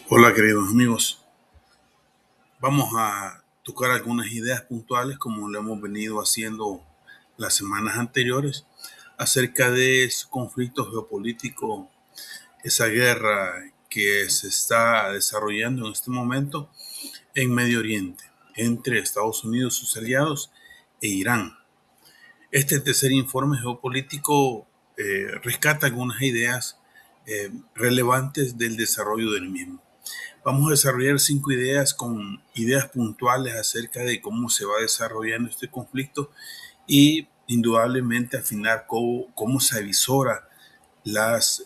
Hola queridos amigos, vamos a tocar algunas ideas puntuales como lo hemos venido haciendo las semanas anteriores acerca de ese conflicto geopolítico, esa guerra que se está desarrollando en este momento en Medio Oriente entre Estados Unidos, sus aliados e Irán. Este tercer informe geopolítico rescata algunas ideas relevantes del desarrollo del mismo. Vamos a desarrollar 5 ideas con ideas puntuales acerca de cómo se va desarrollando este conflicto y indudablemente afinar cómo se avisora las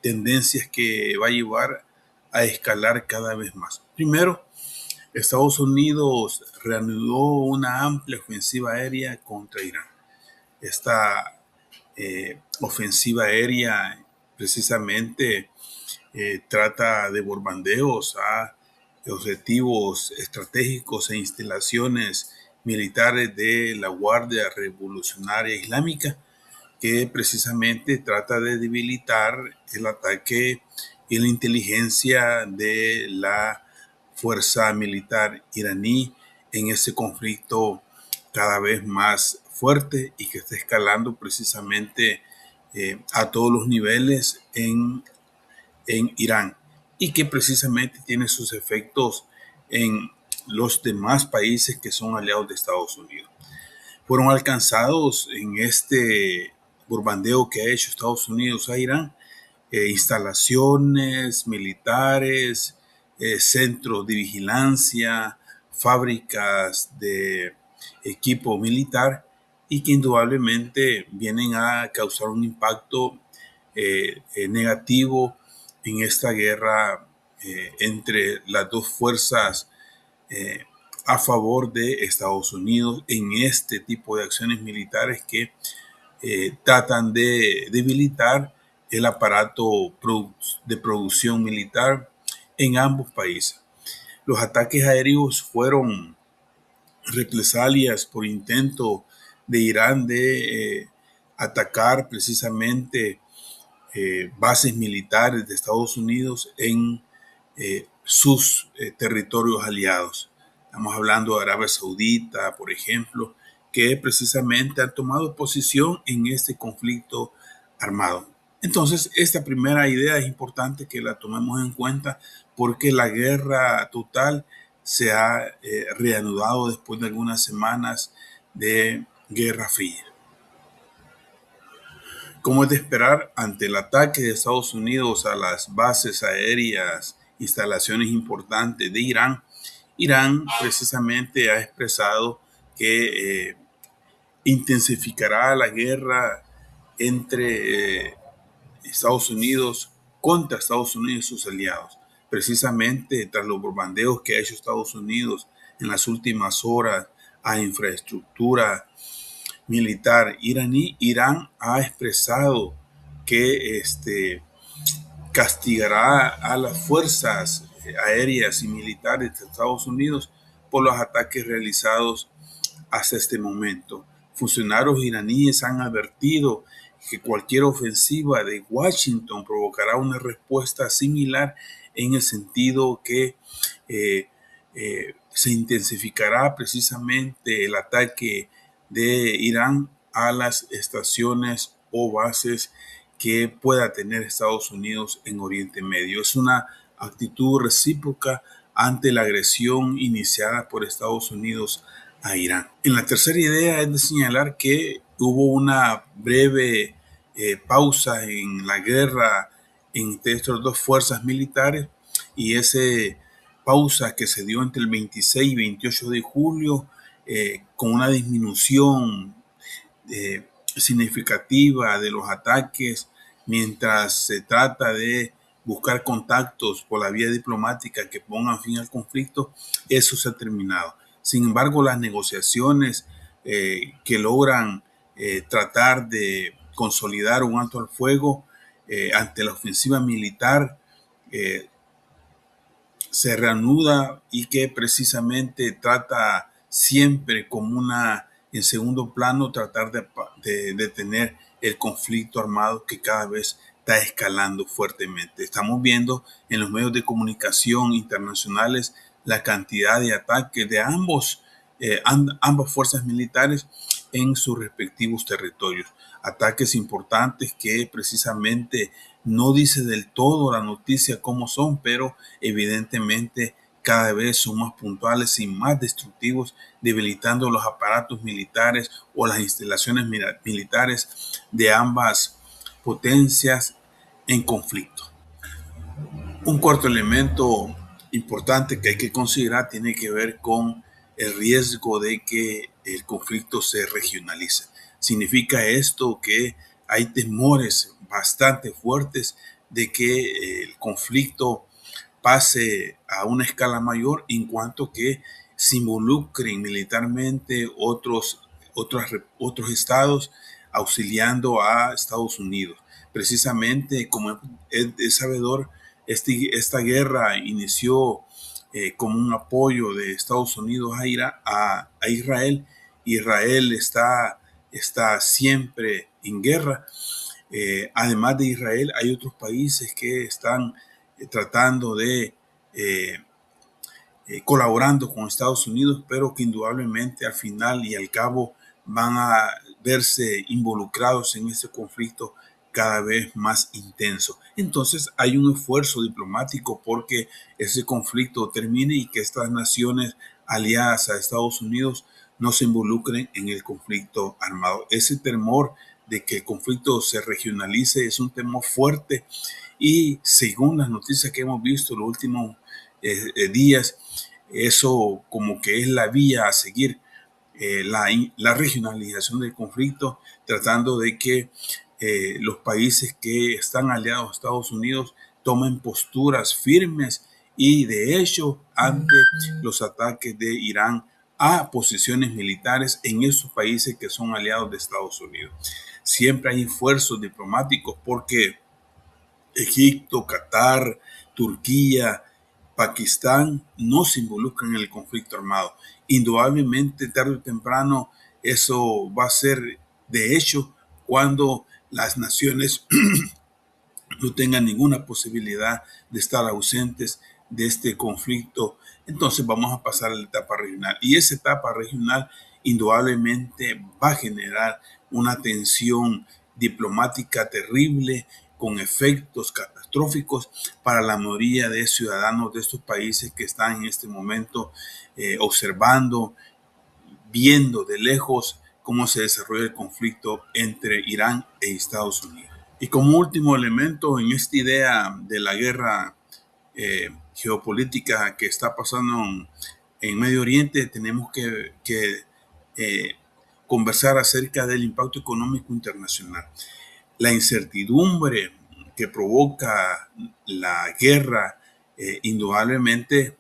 tendencias que va a llevar a escalar cada vez más. Primero, Estados Unidos reanudó una amplia ofensiva aérea contra Irán. Esta ofensiva aérea precisamente trata de bombardeos a objetivos estratégicos e instalaciones militares de la Guardia Revolucionaria Islámica, que precisamente trata de debilitar el ataque y la inteligencia de la fuerza militar iraní en ese conflicto cada vez más fuerte y que está escalando precisamente a todos los niveles en Irán y que precisamente tiene sus efectos en los demás países que son aliados de Estados Unidos. Fueron alcanzados en este bombardeo que ha hecho Estados Unidos a Irán instalaciones militares, centros de vigilancia, fábricas de equipo militar y que indudablemente vienen a causar un impacto negativo en esta guerra entre las dos fuerzas eh, a favor de Estados Unidos en este tipo de acciones militares que tratan de debilitar el aparato de producción militar en ambos países. Los ataques aéreos fueron represalias por intento de Irán de atacar precisamente bases militares de Estados Unidos en sus territorios aliados. Estamos hablando de Arabia Saudita, por ejemplo, que precisamente han tomado posición en este conflicto armado. Entonces, esta primera idea es importante que la tomemos en cuenta porque la guerra total se ha reanudado después de algunas semanas de guerra fría. Como es de esperar, ante el ataque de Estados Unidos a las bases aéreas, instalaciones importantes de Irán, Irán precisamente ha expresado que intensificará la guerra entre Estados Unidos contra Estados Unidos y sus aliados. Precisamente tras los bombardeos que ha hecho Estados Unidos en las últimas horas a infraestructura militar iraní, Irán ha expresado que castigará a las fuerzas aéreas y militares de Estados Unidos por los ataques realizados hasta este momento. Funcionarios iraníes han advertido que cualquier ofensiva de Washington provocará una respuesta similar en el sentido que se intensificará precisamente el ataque de Irán a las estaciones o bases que pueda tener Estados Unidos en Oriente Medio. Es una actitud recíproca ante la agresión iniciada por Estados Unidos a Irán. En la tercera idea es de señalar que hubo una breve pausa en la guerra entre estas dos fuerzas militares y ese pausa que se dio entre el 26 y 28 de julio con una disminución significativa de los ataques mientras se trata de buscar contactos por la vía diplomática que pongan fin al conflicto, eso se ha terminado. Sin embargo, las negociaciones que logran tratar de consolidar un alto al fuego ante la ofensiva militar eh, se reanuda y que precisamente trata siempre como una, en segundo plano, tratar de detener el conflicto armado que cada vez está escalando fuertemente. Estamos viendo en los medios de comunicación internacionales la cantidad de ataques de ambas fuerzas militares en sus respectivos territorios. Ataques importantes que precisamente no dice del todo la noticia cómo son, pero evidentemente cada vez son más puntuales y más destructivos, debilitando los aparatos militares o las instalaciones militares de ambas potencias en conflicto. Un cuarto elemento importante que hay que considerar tiene que ver con el riesgo de que el conflicto se regionalice. Significa esto que hay temores bastante fuertes de que el conflicto pase a una escala mayor en cuanto que se involucren militarmente otros estados auxiliando a Estados Unidos. Precisamente como es sabedor, esta guerra inició como un apoyo de Estados Unidos a Israel. Israel está siempre en guerra. Además de Israel, hay otros países que están tratando de colaborando con Estados Unidos, pero que indudablemente al final y al cabo van a verse involucrados en este conflicto cada vez más intenso. Entonces hay un esfuerzo diplomático porque ese conflicto termine y que estas naciones aliadas a Estados Unidos no se involucren en el conflicto armado. Ese temor de que el conflicto se regionalice es un temor fuerte y según las noticias que hemos visto los últimos días, eso como que es la vía a seguir, la regionalización del conflicto, tratando de que los países que están aliados a Estados Unidos tomen posturas firmes y de hecho ante los ataques de Irán a posiciones militares en esos países que son aliados de Estados Unidos. Siempre hay esfuerzos diplomáticos porque Egipto, Qatar, Turquía, Pakistán no se involucran en el conflicto armado. Indudablemente, tarde o temprano, eso va a ser de hecho cuando las naciones no tengan ninguna posibilidad de estar ausentes de este conflicto. Entonces vamos a pasar a la etapa regional. Y esa etapa regional indudablemente va a generar una tensión diplomática terrible con efectos catastróficos para la mayoría de ciudadanos de estos países que están en este momento observando, viendo de lejos cómo se desarrolla el conflicto entre Irán e Estados Unidos. Y como último elemento en esta idea de la guerra geopolítica que está pasando en Medio Oriente, tenemos que conversar acerca del impacto económico internacional. La incertidumbre que provoca la guerra indudablemente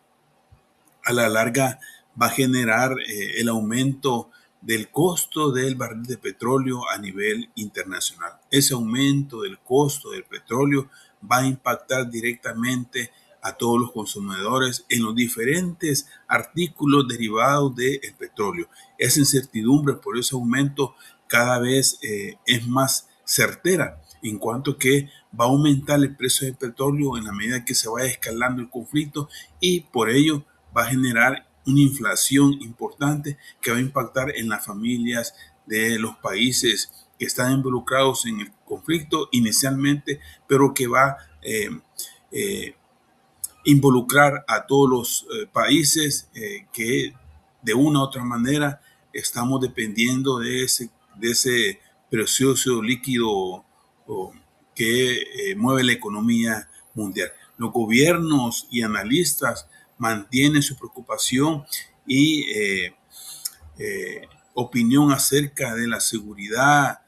a la larga va a generar el aumento del costo del barril de petróleo a nivel internacional. Ese aumento del costo del petróleo va a impactar directamente a todos los consumidores en los diferentes artículos derivados del petróleo. Esa incertidumbre por ese aumento cada vez es más certera en cuanto que va a aumentar el precio del petróleo en la medida que se vaya escalando el conflicto y por ello va a generar una inflación importante que va a impactar en las familias de los países que están involucrados en el conflicto inicialmente, pero que va a involucrar a todos los países que de una u otra manera estamos dependiendo de ese precioso líquido que mueve la economía mundial. Los gobiernos y analistas mantienen su preocupación y opinión acerca de la seguridad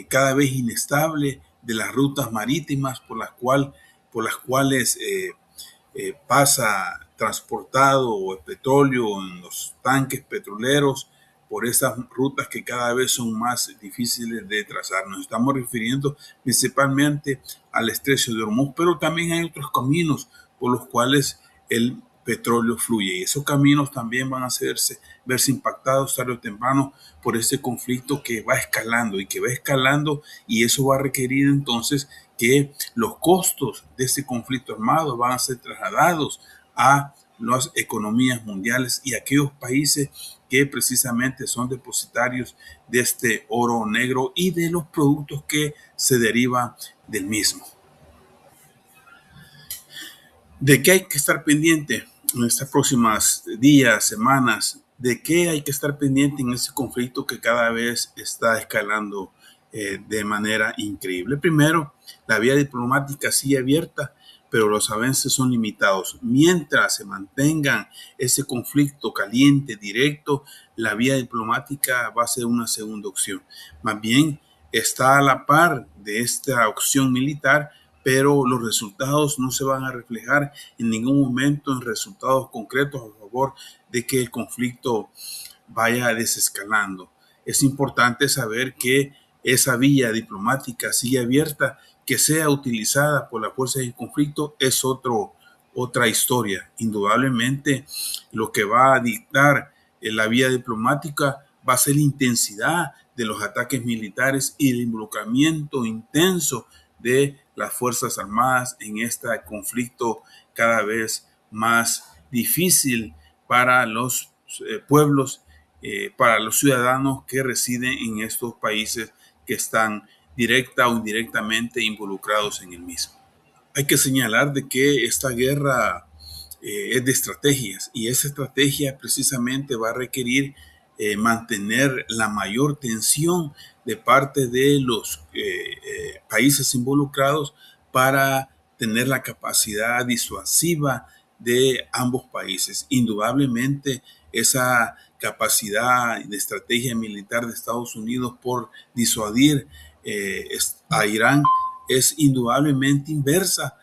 cada vez inestable de las rutas marítimas por las cuales pasa transportado el petróleo en los tanques petroleros por esas rutas que cada vez son más difíciles de trazar. Nos estamos refiriendo principalmente al estrecho de Hormuz, pero también hay otros caminos por los cuales el petróleo fluye y esos caminos también van a verse impactados tarde o temprano por este conflicto que va escalando y eso va a requerir entonces que los costos de este conflicto armado van a ser trasladados a las economías mundiales y aquellos países que precisamente son depositarios de este oro negro y de los productos que se derivan del mismo. ¿De qué hay que estar pendiente en estas próximas días, semanas? ¿De qué hay que estar pendiente en ese conflicto que cada vez está escalando de manera increíble? Primero, la vía diplomática sigue abierta, pero los avances son limitados. Mientras se mantenga ese conflicto caliente, directo, la vía diplomática va a ser una segunda opción. Más bien, está a la par de esta opción militar, pero los resultados no se van a reflejar en ningún momento en resultados concretos a favor de que el conflicto vaya desescalando. Es importante saber que esa vía diplomática sigue abierta, que sea utilizada por las fuerzas en conflicto es otra historia. Indudablemente lo que va a dictar la vía diplomática va a ser la intensidad de los ataques militares y el involucramiento intenso de las Fuerzas Armadas en este conflicto cada vez más difícil para los pueblos, para los ciudadanos que residen en estos países que están directa o indirectamente involucrados en el mismo. Hay que señalar de que esta guerra es de estrategias y esa estrategia precisamente va a requerir mantener la mayor tensión de parte de los países involucrados para tener la capacidad disuasiva de ambos países. Indudablemente esa capacidad de estrategia militar de Estados Unidos por disuadir a Irán es indudablemente inversa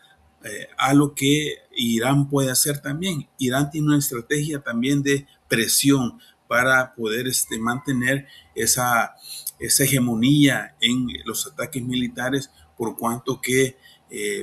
a lo que Irán puede hacer también. Irán tiene una estrategia también de presión para poder mantener esa hegemonía en los ataques militares, por cuanto que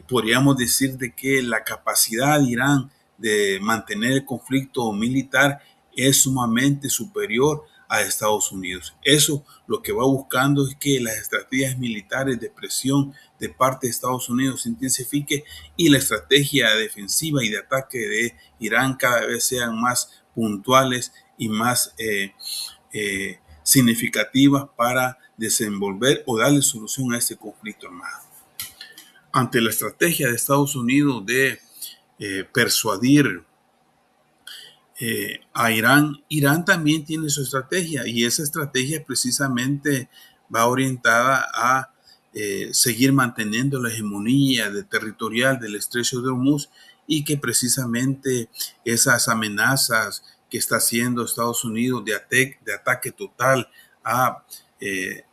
podríamos decir de que la capacidad de Irán de mantener el conflicto militar es sumamente superior a Estados Unidos. Eso lo que va buscando es que las estrategias militares de presión de parte de Estados Unidos se intensifique y la estrategia defensiva y de ataque de Irán cada vez sean más puntuales y más significativas para desenvolver o darle solución a este conflicto armado. Ante la estrategia de Estados Unidos de persuadir a Irán, Irán también tiene su estrategia y esa estrategia precisamente va orientada a seguir manteniendo la hegemonía territorial del estrecho de Hormuz y que precisamente esas amenazas que está haciendo Estados Unidos de ataque total a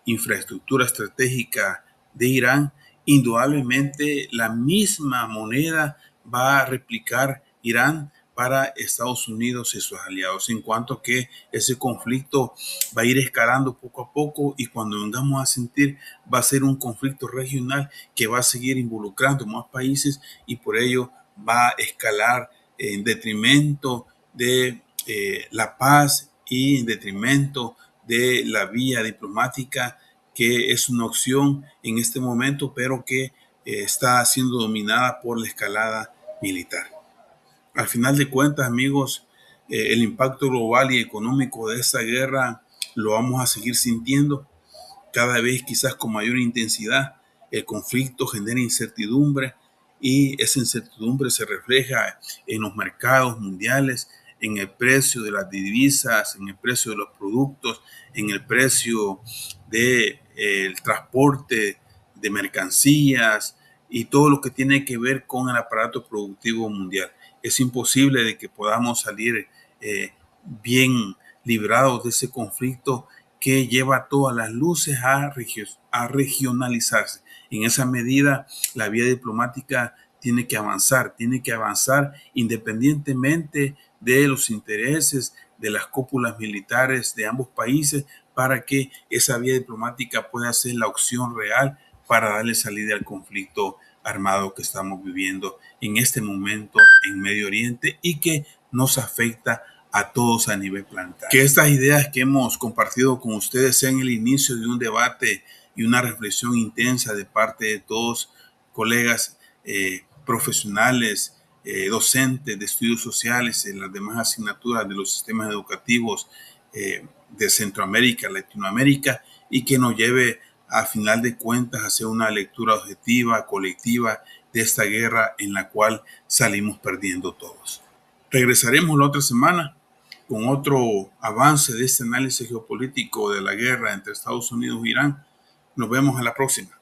infraestructura estratégica de Irán, indudablemente la misma moneda va a replicar Irán para Estados Unidos y sus aliados, en cuanto que ese conflicto va a ir escalando poco a poco y cuando vengamos a sentir va a ser un conflicto regional que va a seguir involucrando más países y por ello va a escalar en detrimento de la paz y en detrimento de la vía diplomática, que es una opción en este momento, pero que está siendo dominada por la escalada militar. Al final de cuentas, amigos, el impacto global y económico de esta guerra lo vamos a seguir sintiendo cada vez quizás con mayor intensidad. El conflicto genera incertidumbre y esa incertidumbre se refleja en los mercados mundiales, en el precio de las divisas, en el precio de los productos, en el precio del transporte de mercancías y todo lo que tiene que ver con el aparato productivo mundial. Es imposible de que podamos salir bien librados de ese conflicto que lleva todas las luces a regionalizarse. En esa medida, la vía diplomática tiene que avanzar independientemente de los intereses de las cúpulas militares de ambos países para que esa vía diplomática pueda ser la opción real para darle salida al conflicto armado que estamos viviendo en este momento en Medio Oriente y que nos afecta a todos a nivel planetario. Que estas ideas que hemos compartido con ustedes sean el inicio de un debate y una reflexión intensa de parte de todos colegas profesionales, docentes de estudios sociales en las demás asignaturas de los sistemas educativos de Centroamérica, Latinoamérica, y que nos lleve a final de cuentas a hacer una lectura objetiva, colectiva de esta guerra en la cual salimos perdiendo todos. Regresaremos la otra semana con otro avance de este análisis geopolítico de la guerra entre Estados Unidos e Irán. Nos vemos a la próxima.